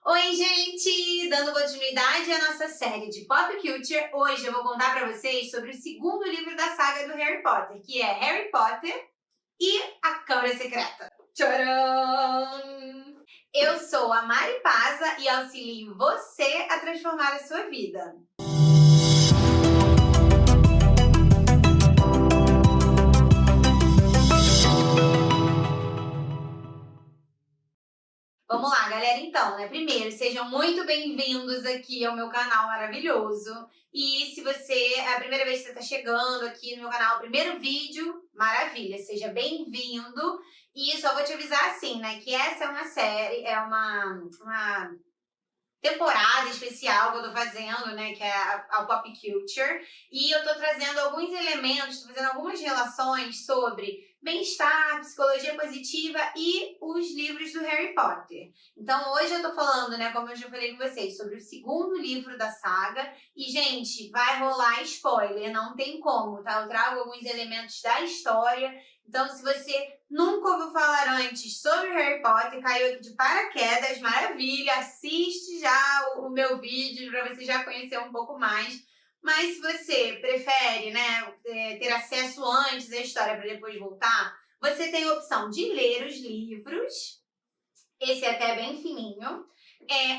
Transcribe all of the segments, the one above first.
Oi, gente! Dando continuidade à nossa série de Pop Culture, hoje eu vou contar pra vocês sobre o segundo livro da saga do Harry Potter, que é Harry Potter e a Câmara Secreta. Tcharam! Eu sou a Mari Paza e auxilio você a transformar a sua vida. Vamos lá, galera, então, né? Primeiro, sejam muito bem-vindos aqui ao meu canal maravilhoso. E se você é a primeira vez que você está chegando aqui no meu canal, primeiro vídeo, maravilha, seja bem-vindo. E só vou te avisar assim, né, que essa é uma série, é uma temporada especial que eu tô fazendo, né, que é a Pop Culture, e eu tô trazendo alguns elementos, tô fazendo algumas relações sobre bem-estar, psicologia positiva e os livros do Harry Potter. Então hoje eu tô falando, né, como eu já falei com vocês, sobre o segundo livro da saga, e gente, vai rolar spoiler, não tem como, tá? Eu trago alguns elementos da história, então se você nunca ouviu falar antes sobre Harry Potter, caiu aqui de paraquedas, maravilha, assiste já o meu vídeo para você já conhecer um pouco mais. Mas se você prefere, né, ter acesso antes à história para depois voltar, você tem a opção de ler os livros, esse é até bem fininho,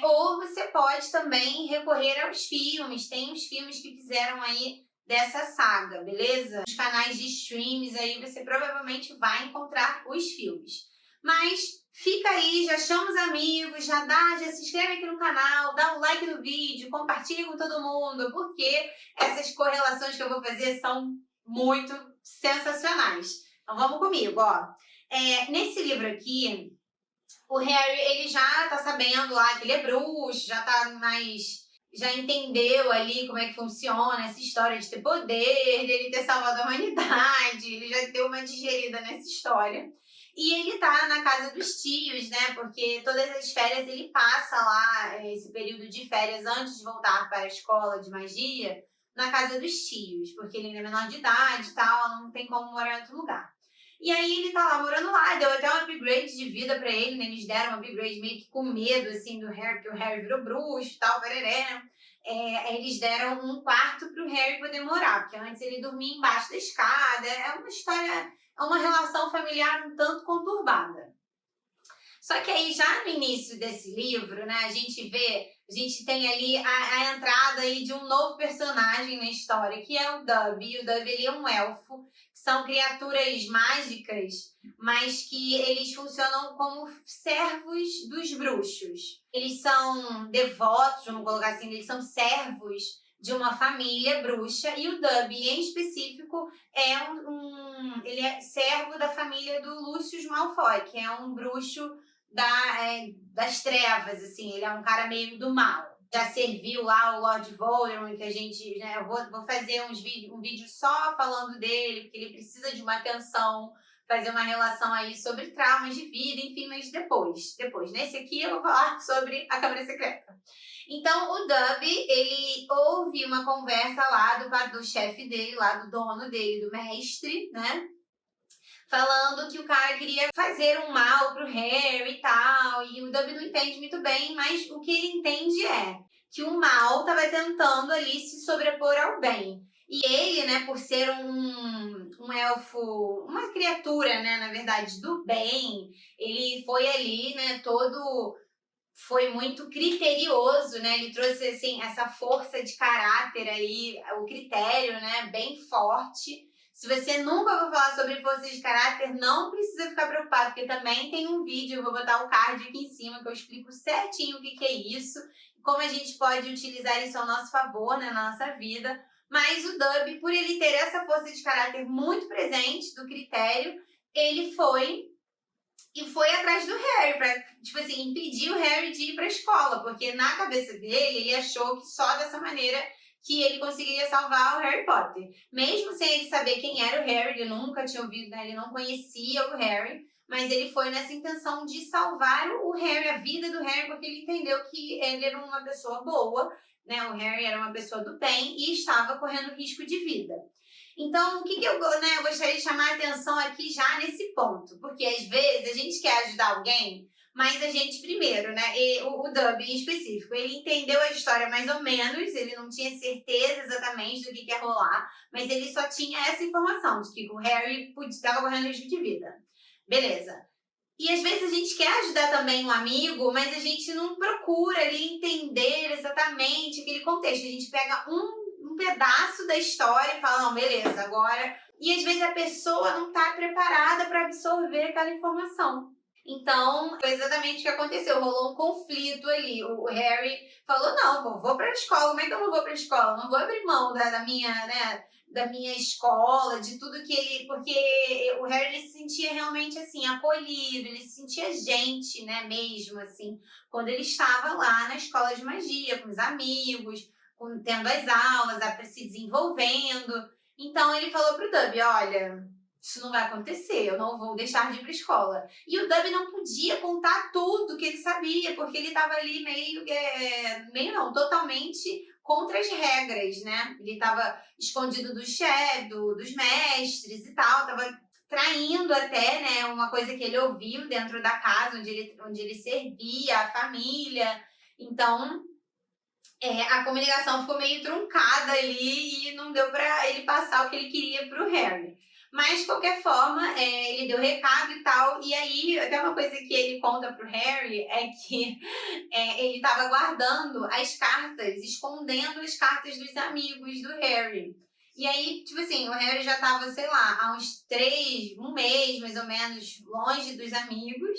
ou você pode também recorrer aos filmes, tem os filmes que fizeram aí dessa saga, beleza? Nos canais de streams aí você provavelmente vai encontrar os filmes. Mas fica aí, já chama os amigos, já se inscreve aqui no canal, dá um like no vídeo, compartilha com todo mundo, porque essas correlações que eu vou fazer são muito sensacionais. Então vamos comigo, ó. Nesse livro aqui, o Harry, ele já tá sabendo lá que ele é bruxo, já entendeu ali como é que funciona essa história de ter poder, dele ter salvado a humanidade, ele já deu uma digerida nessa história. E ele tá na casa dos tios, né, porque todas as férias ele passa lá, esse período de férias antes de voltar para a escola de magia, na casa dos tios, porque ele ainda é menor de idade e tal, não tem como morar em outro lugar. E aí ele tá lá morando lá, deu até um upgrade de vida pra ele, né? Eles deram um upgrade meio que com medo, assim, do Harry, porque o Harry virou bruxo e tal, pereré. Eles deram um quarto pro Harry poder morar, porque antes ele dormia embaixo da escada. É uma história, é uma relação familiar um tanto conturbada. Só que aí, já no início desse livro, né, a gente tem ali a entrada aí de um novo personagem na história, que é o Dobby. E o Dobby, ele é um elfo, são criaturas mágicas, mas que eles funcionam como servos dos bruxos. Eles são devotos, vamos colocar assim, eles são servos de uma família bruxa, e o Dobby, em específico, ele é servo da família do Lucius Malfoy, que é um bruxo das trevas, assim, ele é um cara meio do mal. Já serviu lá o Lord Voldemort, que a gente, né, eu vou fazer um vídeo só falando dele, porque ele precisa de uma atenção, fazer uma relação aí sobre traumas de vida, enfim, mas depois. Nesse aqui eu vou falar sobre a Câmara Secreta. Então, o Dobby, ele ouve uma conversa lá do chefe dele, lá do dono dele, do mestre, né? Falando que o cara queria fazer um mal pro Harry e tal, e o Dobby não entende muito bem, mas o que ele entende é que o mal estava tentando ali se sobrepor ao bem. E ele, né, por ser um elfo, uma criatura, né, na verdade, do bem, ele foi ali, né, foi muito criterioso, né, ele trouxe, assim, essa força de caráter aí, o critério, né, bem forte. Se você nunca ouviu falar sobre força de caráter, não precisa ficar preocupado, porque também tem um vídeo, eu vou botar o card aqui em cima, que eu explico certinho o que é isso, como a gente pode utilizar isso ao nosso favor, né, na nossa vida. Mas o Dobby, por ele ter essa força de caráter muito presente, do critério, ele foi atrás do Harry, pra, tipo assim, impedir o Harry de ir pra escola, porque na cabeça dele, ele achou que só dessa maneira que ele conseguiria salvar o Harry Potter. Mesmo sem ele saber quem era o Harry, ele nunca tinha ouvido, né? Ele não conhecia o Harry, mas ele foi nessa intenção de salvar o Harry, a vida do Harry, porque ele entendeu que ele era uma pessoa boa, né? O Harry era uma pessoa do bem e estava correndo risco de vida. Então, o que eu gostaria de chamar a atenção aqui já nesse ponto? Porque às vezes a gente quer ajudar alguém, Mas a gente primeiro, né, o Dub em específico, ele entendeu a história mais ou menos, ele não tinha certeza exatamente do que ia rolar, mas ele só tinha essa informação de que o Harry estava correndo risco de vida. Beleza. E às vezes a gente quer ajudar também um amigo, mas a gente não procura ali entender exatamente aquele contexto. A gente pega um pedaço da história e fala, não, beleza, agora. E às vezes a pessoa não está preparada para absorver aquela informação. Então, foi exatamente o que aconteceu. Rolou um conflito ali. O Harry falou, não, pô, vou pra escola. Como é que eu não vou pra escola? Não vou abrir mão da minha, né, da minha escola, de tudo que ele... Porque o Harry, ele se sentia realmente, assim, acolhido. Ele se sentia gente, né, mesmo, assim. Quando ele estava lá na escola de magia, com os amigos, tendo as aulas, se desenvolvendo. Então, ele falou pro Dobby, olha... Isso não vai acontecer, eu não vou deixar de ir para a escola. E o Dobby não podia contar tudo que ele sabia, porque ele estava ali meio não, totalmente contra as regras, né? Ele estava escondido do chefe, dos mestres e tal, estava traindo até, né, uma coisa que ele ouviu dentro da casa, onde ele servia a família. Então, a comunicação ficou meio truncada ali e não deu para ele passar o que ele queria pro Harry. Mas, de qualquer forma, ele deu recado e tal. E aí, até uma coisa que ele conta pro Harry é que ele estava guardando as cartas, escondendo as cartas dos amigos do Harry. E aí, tipo assim, o Harry já tava, sei lá, há um mês mais ou menos, longe dos amigos.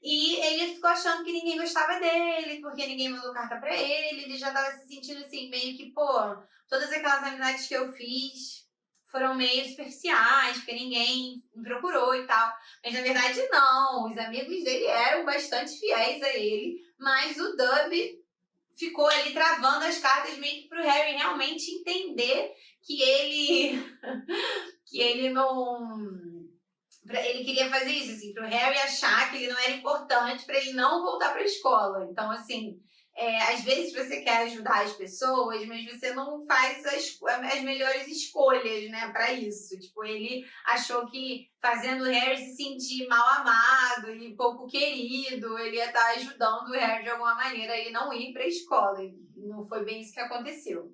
E ele ficou achando que ninguém gostava dele, porque ninguém mandou carta pra ele. Ele já tava se sentindo assim, meio que, pô, todas aquelas amizades que eu fiz foram meio superficiais, porque ninguém me procurou e tal. Mas na verdade não, os amigos dele eram bastante fiéis a ele, mas o Dobby ficou ali travando as cartas meio que pro Harry realmente entender que ele não... Ele queria fazer isso, assim, pro Harry achar que ele não era importante para ele não voltar pra escola. Então, assim, às vezes você quer ajudar as pessoas, mas você não faz as melhores escolhas, né, para isso. Tipo, ele achou que fazendo o Harry se sentir mal amado e pouco querido, ele ia estar ajudando o Harry de alguma maneira a ele não ir pra escola. E não foi bem isso que aconteceu.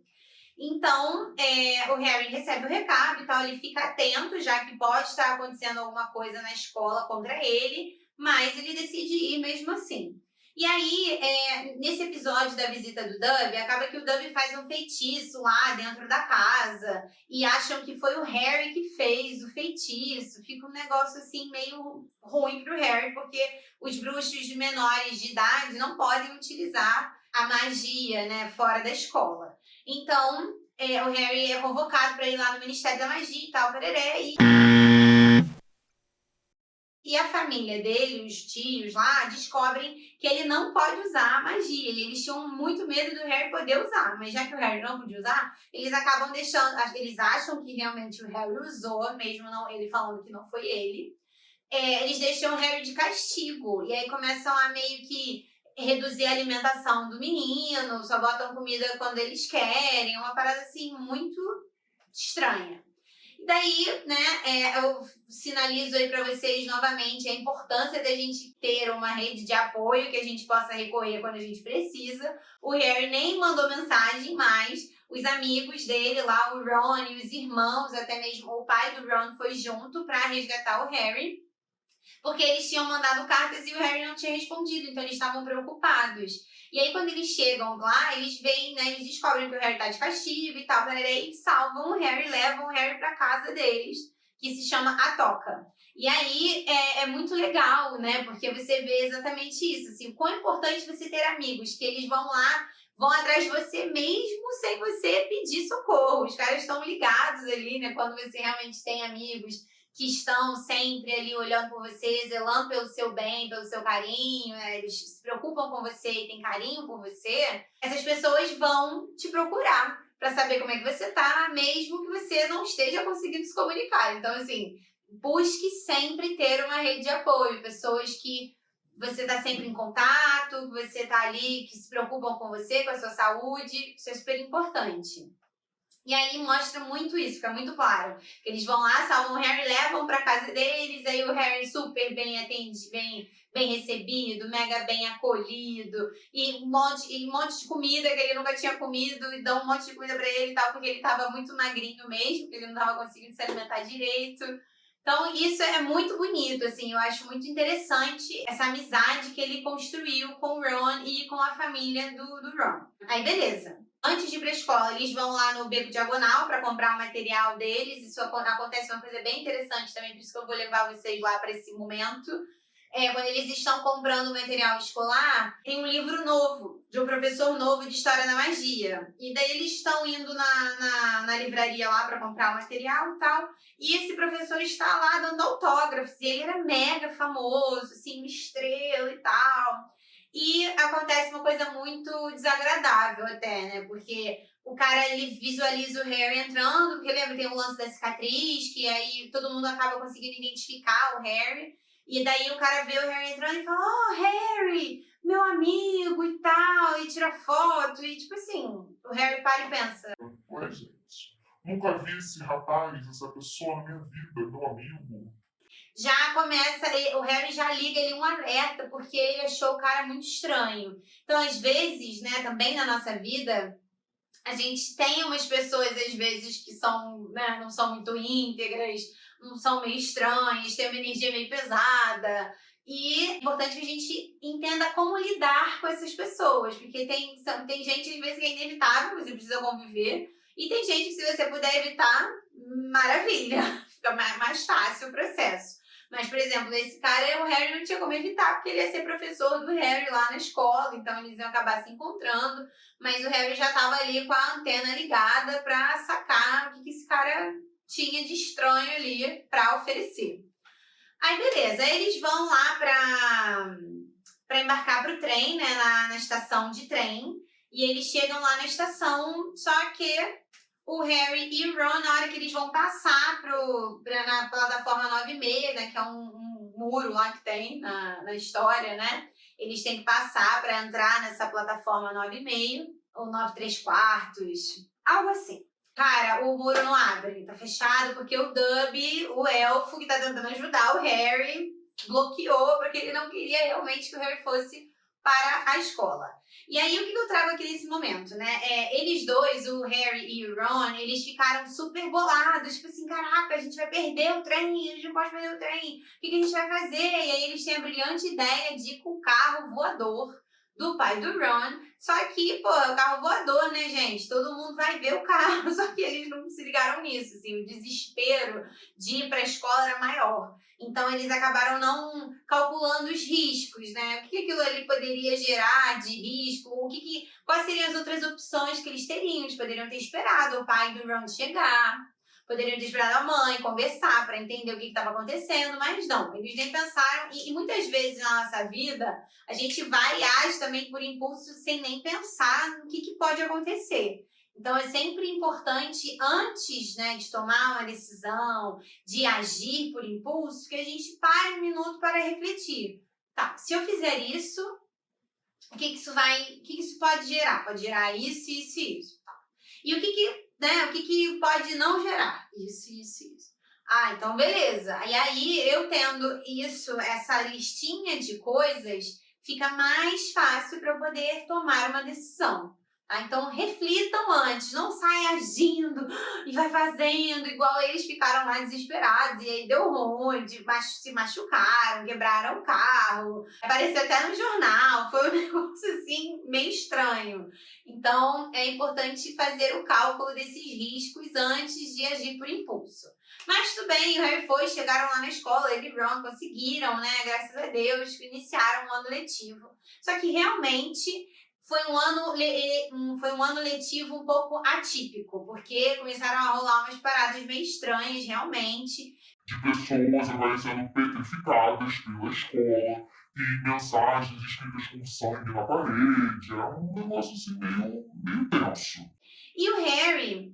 Então, o Harry recebe o recado e tal, ele fica atento, já que pode estar acontecendo alguma coisa na escola contra ele, mas ele decide ir mesmo assim. E aí, nesse episódio da visita do Dobby, acaba que o Dobby faz um feitiço lá dentro da casa e acham que foi o Harry que fez o feitiço. Fica um negócio assim meio ruim pro Harry, porque os bruxos menores de idade não podem utilizar a magia, né, fora da escola. Então, o Harry é convocado para ir lá no Ministério da Magia e tal, pereré, e a família dele, os tios lá, descobrem que ele não pode usar a magia. E eles tinham muito medo do Harry poder usar, mas já que o Harry não podia usar, eles acabam deixando... Eles acham que realmente o Harry usou, mesmo não, ele falando que não foi ele. Eles deixam o Harry de castigo. E aí começam a meio que reduzir a alimentação do menino, só botam comida quando eles querem. Uma parada assim muito estranha. Daí, né, eu sinalizo aí para vocês novamente a importância da gente ter uma rede de apoio que a gente possa recorrer quando a gente precisa. O Harry nem mandou mensagem, mas os amigos dele lá, o Ron e os irmãos, até mesmo o pai do Ron foi junto para resgatar o Harry, porque eles tinham mandado cartas e o Harry não tinha respondido, então eles estavam preocupados. E aí, quando eles chegam lá, eles veem, né, eles descobrem que o Harry tá de castigo e tal, e salvam o Harry, levam o Harry pra casa deles, que se chama A Toca. E aí, é muito legal, né, porque você vê exatamente isso, assim, o quão importante você ter amigos, que eles vão lá, vão atrás de você mesmo sem você pedir socorro. Os caras estão ligados ali, né, quando você realmente tem amigos que estão sempre ali olhando por você, zelando pelo seu bem, pelo seu carinho, né? Eles se preocupam com você e têm carinho por você, essas pessoas vão te procurar para saber como é que você tá, mesmo que você não esteja conseguindo se comunicar. Então, assim, busque sempre ter uma rede de apoio, pessoas que você tá sempre em contato, que você tá ali, que se preocupam com você, com a sua saúde, isso é super importante. E aí mostra muito isso, fica muito claro. Eles vão lá, salvam o Harry, levam pra casa deles, aí o Harry super bem atendido, bem recebido, mega bem acolhido, e um monte de comida que ele nunca tinha comido, e dão um monte de comida pra ele e tal, porque ele tava muito magrinho mesmo, porque ele não tava conseguindo se alimentar direito. Então, isso é muito bonito, assim, eu acho muito interessante essa amizade que ele construiu com o Ron e com a família do Ron. Aí, beleza. Antes de ir pra escola, eles vão lá no Beco Diagonal para comprar o material deles. Isso acontece uma coisa bem interessante também, por isso que eu vou levar vocês lá para esse momento. Quando eles estão comprando o material escolar, tem um livro novo, de um professor novo de História da Magia. E daí eles estão indo na livraria lá para comprar o material e tal. E esse professor está lá dando autógrafos. E ele era mega famoso, assim, uma estrela e tal. E acontece uma coisa muito desagradável até, né? Porque o cara, ele visualiza o Harry entrando, porque lembra, tem o lance da cicatriz, que aí todo mundo acaba conseguindo identificar o Harry. E daí o cara vê o Harry entrando e fala, oh, Harry, meu amigo e tal, e tira foto, e tipo assim, o Harry para e pensa. Ué, gente, nunca vi esse rapaz, essa pessoa na minha vida, meu amigo. Já começa, o Harry já liga ele um alerta, porque ele achou o cara muito estranho. Então, às vezes, né, também na nossa vida, a gente tem umas pessoas, às vezes, que são, né, não são muito íntegras, não são meio estranhas, têm uma energia meio pesada. E é importante que a gente entenda como lidar com essas pessoas, porque tem gente, às vezes, que é inevitável, você precisa conviver, e tem gente que, se você puder evitar, maravilha, fica mais fácil o processo. Mas, por exemplo, esse cara, o Harry não tinha como evitar, porque ele ia ser professor do Harry lá na escola, então eles iam acabar se encontrando. Mas o Harry já estava ali com a antena ligada para sacar o que esse cara tinha de estranho ali para oferecer. Aí, beleza, aí eles vão lá para embarcar para o trem, né, na estação de trem. E eles chegam lá na estação, só que o Harry e o Ron, na hora que eles vão passar na plataforma 9,6, né, que é um muro lá que tem na história, né? Eles têm que passar para entrar nessa plataforma 9,5 ou 9,3/4, algo assim. Cara, o muro não abre, tá fechado, porque o Dobby, o elfo que tá tentando ajudar o Harry, bloqueou, porque ele não queria realmente que o Harry fosse para a escola. E aí, o que eu trago aqui nesse momento, né? Eles dois, o Harry e o Ron, eles ficaram super bolados, tipo assim, caraca, a gente vai perder o trem, a gente não pode perder o trem, o que a gente vai fazer? E aí eles têm a brilhante ideia de ir com o carro voador do pai do Ron, só que, pô, é o carro voador, né, gente? Todo mundo vai ver o carro, só que eles não se ligaram nisso, assim, o desespero de ir para a escola era maior. Então, eles acabaram não calculando os riscos, né? O que aquilo ali poderia gerar de risco? Quais seriam as outras opções que eles teriam? Eles poderiam ter esperado o pai do Ron chegar, poderiam ter esperado a mãe conversar para entender o que estava acontecendo, mas não, eles nem pensaram. E muitas vezes na nossa vida, a gente vai e age também por impulso sem nem pensar no que pode acontecer. Então, é sempre importante, antes, né, de tomar uma decisão, de agir por impulso, que a gente pare um minuto para refletir. Tá, se eu fizer isso, o que que isso pode gerar? Pode gerar isso, isso e isso. Tá. E o que pode não gerar? Isso, isso, isso. Ah, então beleza. E aí, eu tendo isso, essa listinha de coisas, fica mais fácil para eu poder tomar uma decisão. Então, reflitam antes, não saia agindo e vai fazendo, igual eles ficaram lá desesperados, e aí deu ruim, se machucaram, quebraram o carro, apareceu até no jornal, foi um negócio assim, meio estranho. Então, é importante fazer o cálculo desses riscos antes de agir por impulso. Mas tudo bem, o Harry foi, chegaram lá na escola, ele e Ron conseguiram, né, graças a Deus, iniciaram o ano letivo. Só que realmente foi um ano letivo um pouco atípico, porque começaram a rolar umas paradas meio estranhas, realmente. De pessoas aparecendo petrificadas pela escola, e mensagens escritas com sangue na parede. É um negócio assim meio tenso. E o Harry,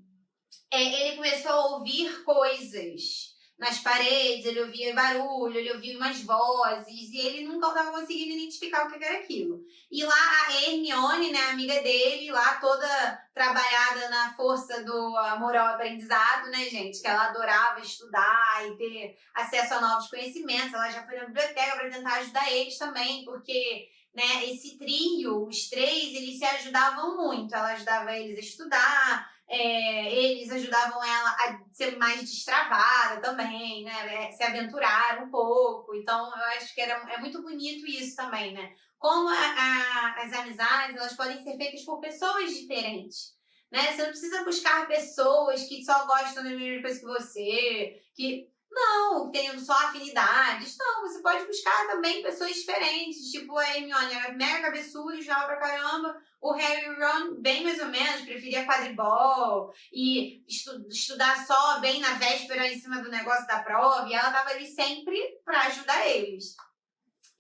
ele começou a ouvir coisas nas paredes, ele ouvia barulho, ele ouvia umas vozes, e ele nunca estava conseguindo identificar o que era aquilo. E lá a Hermione, né, a amiga dele lá, toda trabalhada na força do amor ao aprendizado, né, gente? Que ela adorava estudar e ter acesso a novos conhecimentos. Ela já foi na biblioteca para tentar ajudar eles também, porque, né, esse trio, os três, eles se ajudavam muito. Ela ajudava eles a estudar, eles ajudavam ela a ser mais destravada também, né? Se aventurar um pouco. Então, eu acho que é muito bonito isso também, né? Como as amizades, elas podem ser feitas por pessoas diferentes, né? Você não precisa buscar pessoas que só gostam da mesma coisa que você, que não, tenham só afinidades. Não, você pode buscar também pessoas diferentes, tipo a Hermione era mega cabeçuda e estudava pra caramba, o Harry e o Ron bem mais ou menos, preferia quadribol e estudar só bem na véspera em cima do negócio da prova, e ela tava ali sempre pra ajudar eles.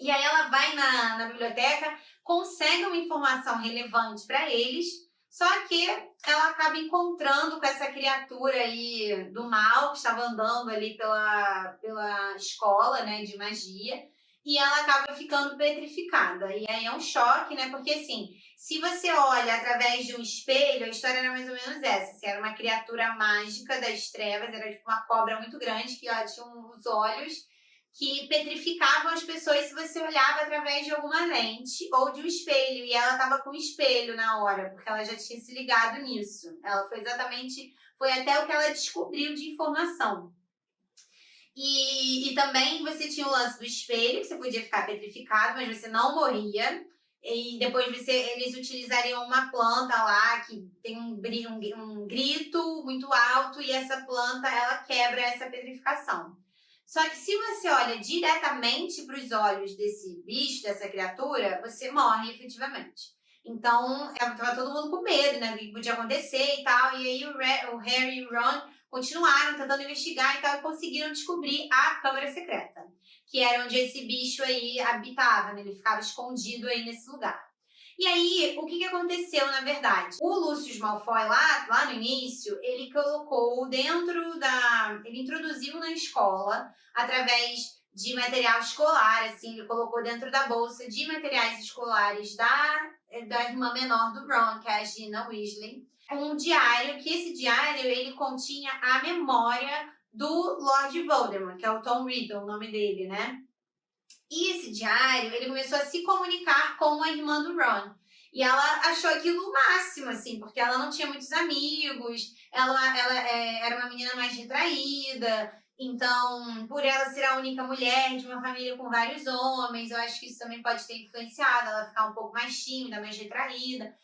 E aí ela vai na biblioteca, consegue uma informação relevante para eles, só que ela acaba encontrando com essa criatura aí do mal que estava andando ali pela escola, né, de magia, e ela acaba ficando petrificada. E aí é um choque, né, porque assim, se você olha através de um espelho, a história era mais ou menos essa, assim, era uma criatura mágica das trevas, era tipo uma cobra muito grande que ela tinha os olhos que petrificavam as pessoas se você olhava através de alguma lente ou de um espelho. E ela estava com o espelho na hora, porque ela já tinha se ligado nisso. Ela foi até o que ela descobriu de informação. E também você tinha o lance do espelho, que você podia ficar petrificado, mas você não morria. E depois eles utilizariam uma planta lá que tem um grito muito alto, e essa planta ela quebra essa petrificação. Só que se você olha diretamente para os olhos desse bicho, dessa criatura, você morre efetivamente. Então, tava todo mundo com medo, né? O que podia acontecer e tal. E aí o Harry e o Ron continuaram tentando investigar e tal, e conseguiram descobrir a Câmara Secreta, que era onde esse bicho aí habitava, né? Ele ficava escondido aí nesse lugar. E aí, o que aconteceu, na verdade? O Lucius Malfoy, lá no início, ele colocou ele introduziu na escola, através de material escolar, assim, ele colocou dentro da bolsa de materiais escolares da irmã menor do Ron, que é a Gina Weasley, um diário, que esse diário, ele continha a memória do Lord Voldemort, que é o Tom Riddle, o nome dele, né? E esse diário, ele começou a se comunicar com a irmã do Ron. E ela achou aquilo o máximo, assim, porque ela não tinha muitos amigos, ela era uma menina mais retraída, então, por ela ser a única mulher de uma família com vários homens, eu acho que isso também pode ter influenciado ela ficar um pouco mais tímida, mais retraída.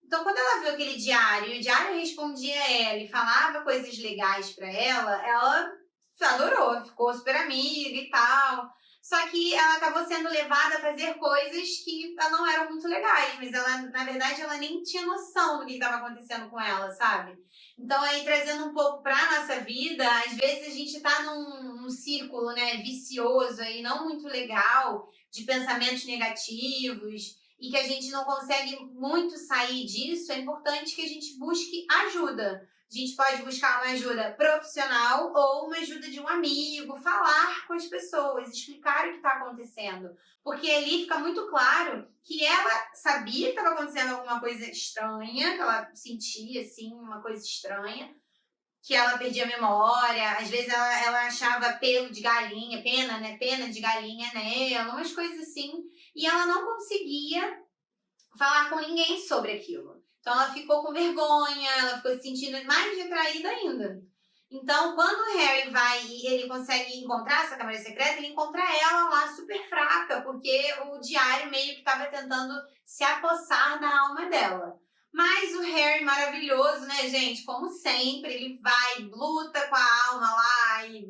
Então, quando ela viu aquele diário, e o diário respondia a ela e falava coisas legais pra ela adorou, ficou super amiga e tal. Só que ela acabou sendo levada a fazer coisas que não eram muito legais, mas ela, na verdade, ela nem tinha noção do que estava acontecendo com ela, sabe? Então, aí, trazendo um pouco pra nossa vida, às vezes a gente tá num círculo, né, vicioso aí, não muito legal, de pensamentos negativos, e que a gente não consegue muito sair disso. É importante que a gente busque ajuda. A gente pode buscar uma ajuda profissional ou uma ajuda de um amigo, falar com as pessoas, explicar o que está acontecendo. Porque ali fica muito claro que ela sabia que estava acontecendo alguma coisa estranha, que ela sentia, assim, uma coisa estranha, que ela perdia a memória, às vezes ela achava pelo de galinha, pena, né? Pena de galinha nela, umas coisas assim, e ela não conseguia falar com ninguém sobre aquilo. Então ela ficou com vergonha, ela ficou se sentindo mais retraída ainda. Então, quando o Harry vai e ele consegue encontrar essa câmara secreta, ele encontra ela lá super fraca, porque o diário meio que estava tentando se apossar da alma dela. Mas o Harry maravilhoso, né, gente? Como sempre, ele vai, luta com a alma lá e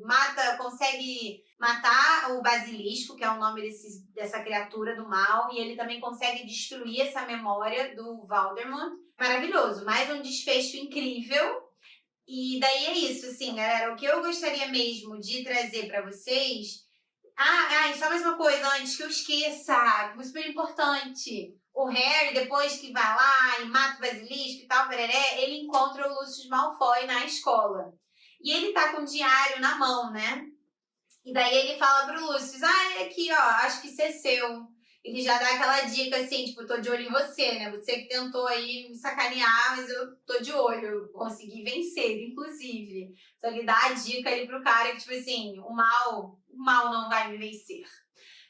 consegue matar o basilisco, que é o nome dessa criatura do mal, e ele também consegue destruir essa memória do Voldemort. Maravilhoso, mais um desfecho incrível. E daí é isso, assim, galera, o que eu gostaria mesmo de trazer pra vocês... e só mais uma coisa antes que eu esqueça, que é super importante. O Harry, depois que vai lá e mata o basilisco e tal, ele encontra o Lucius Malfoy na escola. E ele tá com o diário na mão, né? E daí ele fala pro Lucius, aqui, ó, acho que isso é seu. ele já dá aquela dica assim, tipo, tô de olho em você, né? Você que tentou aí me sacanear, mas eu tô de olho, eu consegui vencer, inclusive. Então ele dá a dica ali pro cara que, tipo assim, o mal não vai me vencer.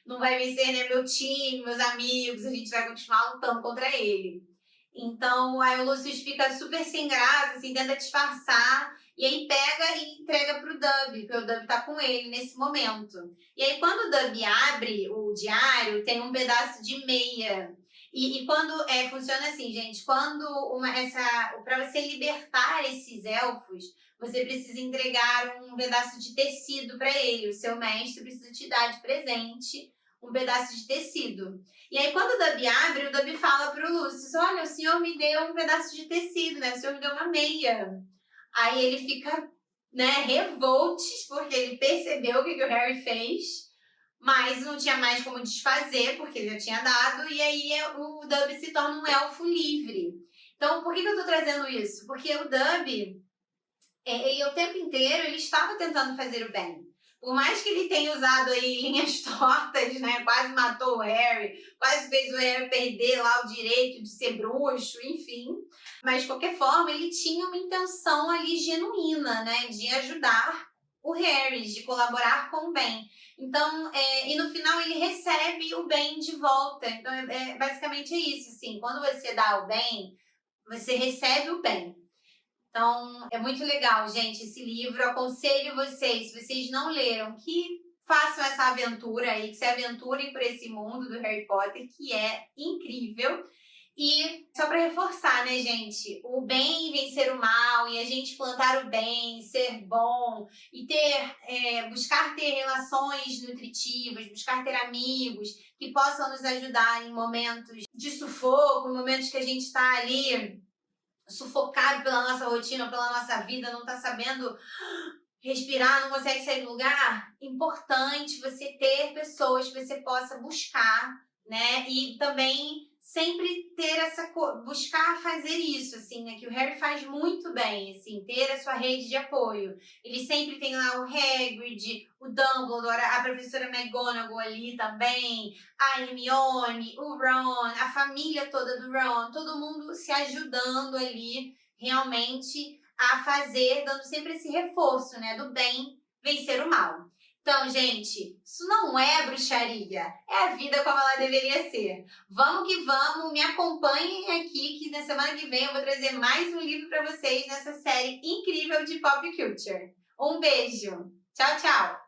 Não vai vencer, né, meu time, meus amigos, a gente vai continuar lutando contra ele. Então, aí o Lucius fica super sem graça, assim, tenta disfarçar, e aí pega e entrega pro Dub, porque o Dub tá com ele nesse momento. E aí, quando o Dub abre o diário, tem um pedaço de meia. E quando funciona assim, gente, quando para você libertar esses elfos, você precisa entregar um pedaço de tecido para ele. O seu mestre precisa te dar de presente um pedaço de tecido. E aí, quando o Dub abre, o Dub fala pro Lúcio, olha, o senhor me deu um pedaço de tecido, né? O senhor me deu uma meia. Aí ele fica, né, revoltes, porque ele percebeu o que o Harry fez, mas não tinha mais como desfazer, porque ele já tinha dado, e aí o Dub se torna um elfo livre. Então, por que eu tô trazendo isso? Porque o Dub, ele o tempo inteiro, ele estava tentando fazer o bem. Por mais que ele tenha usado aí linhas tortas, né? Quase matou o Harry, quase fez o Harry perder lá o direito de ser bruxo, enfim. Mas, de qualquer forma, ele tinha uma intenção ali genuína, né? De ajudar o Harry, de colaborar com o bem. Então, e no final ele recebe o bem de volta. Então, basicamente é isso, assim. Quando você dá o bem, você recebe o bem. Então, é muito legal, gente, esse livro. Eu aconselho vocês, se vocês não leram, que façam essa aventura aí, que se aventurem por esse mundo do Harry Potter, que é incrível. E só para reforçar, né, gente, o bem vencer o mal e a gente plantar o bem, ser bom e buscar ter relações nutritivas, buscar ter amigos que possam nos ajudar em momentos de sufoco, em momentos que a gente está ali sufocado pela nossa rotina, pela nossa vida, não tá sabendo respirar, não consegue sair do lugar, importante você ter pessoas que você possa buscar, né? E também sempre ter buscar fazer isso, assim, né? Que o Harry faz muito bem, assim, ter a sua rede de apoio. Ele sempre tem lá o Hagrid, o Dumbledore, a professora McGonagall ali também, a Hermione, o Ron, a família toda do Ron, todo mundo se ajudando ali, realmente a fazer, dando sempre esse reforço, né, do bem vencer o mal. Então, gente, isso não é bruxaria, é a vida como ela deveria ser. Vamos que vamos, me acompanhem aqui que na semana que vem eu vou trazer mais um livro para vocês nessa série incrível de Pop Culture. Um beijo, tchau, tchau!